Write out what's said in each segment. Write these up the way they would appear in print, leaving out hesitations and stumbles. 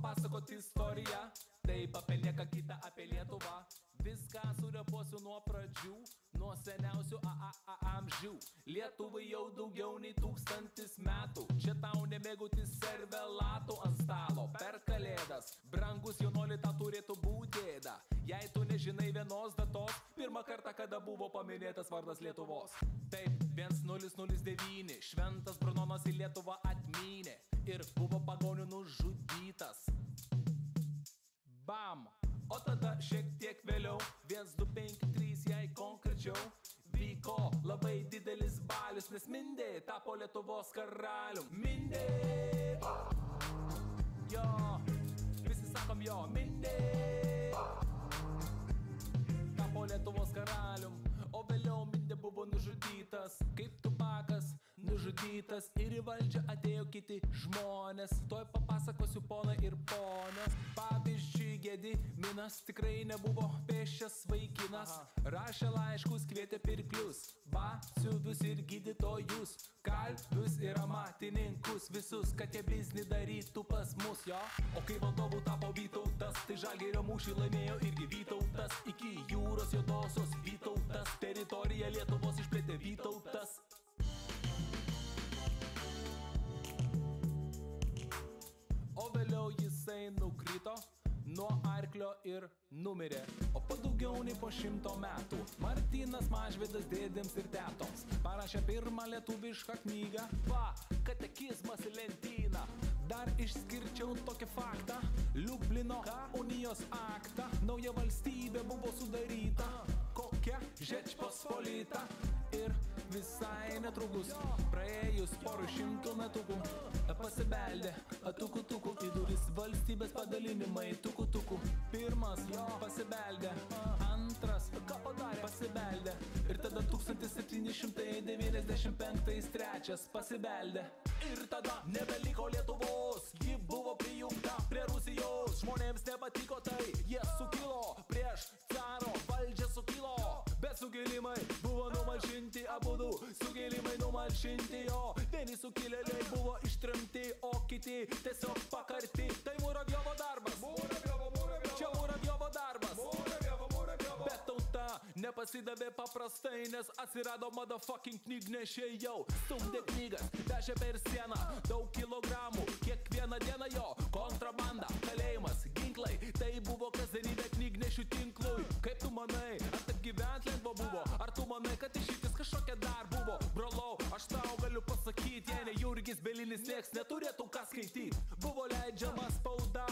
papasakoti istoriją. Taip apie nieką kitą, apie Lietuvą. Viską surepuosiu nuo pradžių, nuo seniausių amžių. Lietuvai jau daugiau nei 1000 metų. Čia tau nemėgauti servelatų ant stalo per kalėdas. Brangus jaunoli, tą turėtų būti gėda. Jei tu nežinai vienos datos, pirmą kartą, kada buvo paminėtas vardas Lietuvos. Taip, 1009, šventas Brunonas į Lietuvą atmynė ir buvo pagonių nužudytas. Bam! O tada šiek tiek vėliau, 1253, jei konkrečiau, vyko labai didelis balius, nes Mindė tapo Lietuvos karalium. Mindė! Jo, visi sakom jo, Mindė! Tapo Lietuvos karalium, o vėliau Mindė buvo nužudytas, kaip Tupakas nužudytas, ir į valdžią atėjo kiti žmonės. Tuoj papasakosiu ponai ir ponios. Pavyzdžiui, Gediminas tikrai nebuvo pėsčias vaikinas. Rašė laiškus, kvietė pirklius, batsiuvius ir gydytojus, kalvius ir amatininkus, visus, kad jie biznį darytų pas mus, jo. O kai valdovų tapo Vytautas, tai Žalgirio mūšį laimėjo irgi Vytautas. Iki jūros juodosios Vytautas, teritoriją Lietuvos išplėtė Vytautas. O vėliau jisai nukrito nuo arklio ir numirė. O po daugiau nei po 100 metų Martynas Mažvydas dėdėms ir tetoms parašė pirmą lietuvišką knygą. Va, katekizmas į lentyną. Dar išskirčiau tokį faktą: Liublino unijos aktą. Nauja valstybė buvo sudaryta, kokia Žečpospolita. Ir visai netrukus, praėjus porų 100 metukų, pasibeldė tuku-tuku į duris valstybės padalinimai tuku-tuku. Pirmas pasibeldė, antras pasibeldė, ir tada 1795 trečias pasibeldė. Ir tada nebeliko Lietuvos, ji buvo prijungta prie Rusijos. Žmonėms nepatiko tai, jie sukilo prieš caro valdžią sukilo. Bet sukilimai buvo numalšinti abudu, sukilimai numalšinti, o vieni sukilėliai buvo ištrimti, o kiti tiesiog pakarti. Tai Muravjovo darbas, čia Muravjovo darbas. Bet tauta nepasidavė paprastai, nes atsirado motherfucking knygnešiai jau. Stumdė knygas, vežė per sieną daug kilogramų, kiekvieną dieną jo kontrabanda, kalėjimas, ginklai. Tai buvo kasdienybė knygnešių tinklui. Kaip tu manai, ar taip gyvent lengva buvo? Ar tu manai, kad išeitis kažkokia dar buvo? Brolau, aš tau galiu pasakyti, jei ne Jurgis Bielinis, nieks neturėtų ką skaityti. Buvo leidžiama spauda,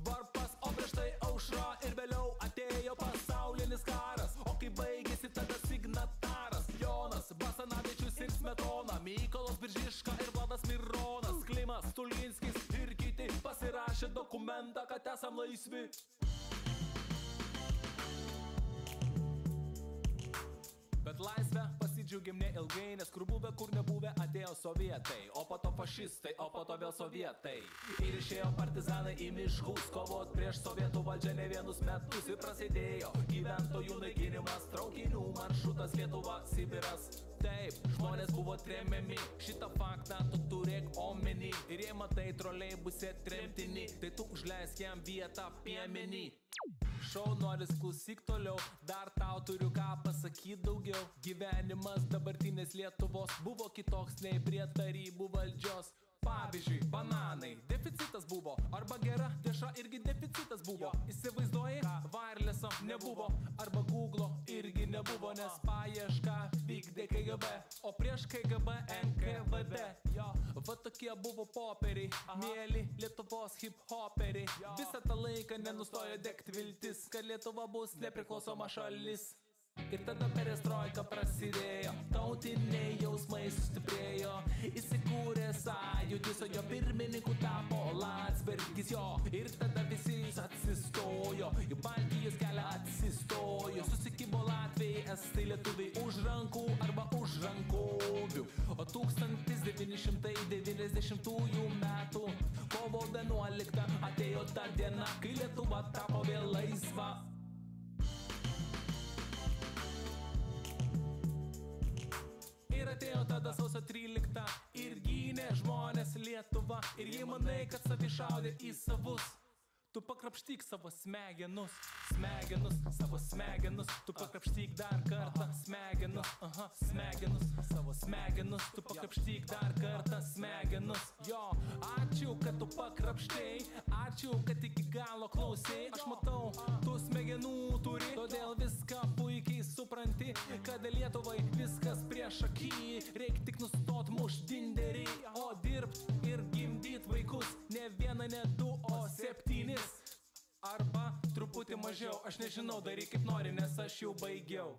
varpas, o prieš tai aušra, ir vėliau atėjo pasaulinis karas. O kai baigėsi, tada signataras Jonas Basanavičius ir Smetona, Mykolas Biržiška ir Vladas Mironas, Klimas Stulginskis ir kiti pasirašė dokumentą, kad esam laisvi. Bet laisvę pasidžiaugiam neilgai, nes kur buvę, kur nebuvę, atėjo sovietai, o po to fašistai, o po to vėl sovietai. Ir išėjo partizanai į miškus kovot prieš sovietų valdžią ne vienus metus, ir prasidėjo gyventojų naikinimas, traukinių maršrutas Lietuva, Sibiras. Taip, žmonės buvo tremiami, šitą faktą tu turėk omeny. Ir jei matai troleibuse tremtinį, tai tu užleisk jam vietą piemenį. Šaunuolis, klausyk toliau, dar tau turiu ką pasakyti daugiau. Gyvenimas dabartinės Lietuvos buvo kitoks nei prie tarybų valdžios. Pavyzdžiui, bananai, deficitas buvo, arba gera dešra irgi deficitas buvo. Įsivaizduoji, wirelesso nebuvo, arba Google'o irgi nebuvo, nes paiešką vykdė KGB, o prieš KGB NKVD. Va tokie buvo popieriai, mėly Lietuvos hip-hoperiai. Visą tą laiką nenustojo degti viltis, kad Lietuva bus nepriklausoma šalis. Ir tada perestroika prasidėjo, tautiniai jausmai sustiprėjo, įsikūrė sąjūdis, o jo pirmininku tapo Landsbergis, jo. Ir tada visi atsistojo, į Baltijos kelią atsistojo, susikibo Latvijai, estai, lietuviai už rankų arba už rankovių. O 1990 metų kovo 11 atėjo ta diena, kai Lietuva tapo vėl laisva. Ir atėjo tada sausio 13 ir gynė žmonės Lietuvą. Ir jei manai, žinai, kad savi šaudė į savus. Tu pakrapštyk savo smegenus, savo smegenus. Tu pakrapštyk dar kartą smegenus, smegenus, savo smegenus. Tu pakrapštyk dar kartą smegenus. Jo, ačiū, kad tu pakrapštei, ačiū, kad iki galo klausei. Aš matau, tu smegenų turi, todėl viską puikiai supranti, kad Lietuvai viskas prieš akį. Reik tik nustot mušt dinderį, o dirbt ir gimdyt vaikus. Ne vieną, ne du, o 7. Arba truputį mažiau, aš nežinau, daryk kaip nori, nes aš jau baigiau.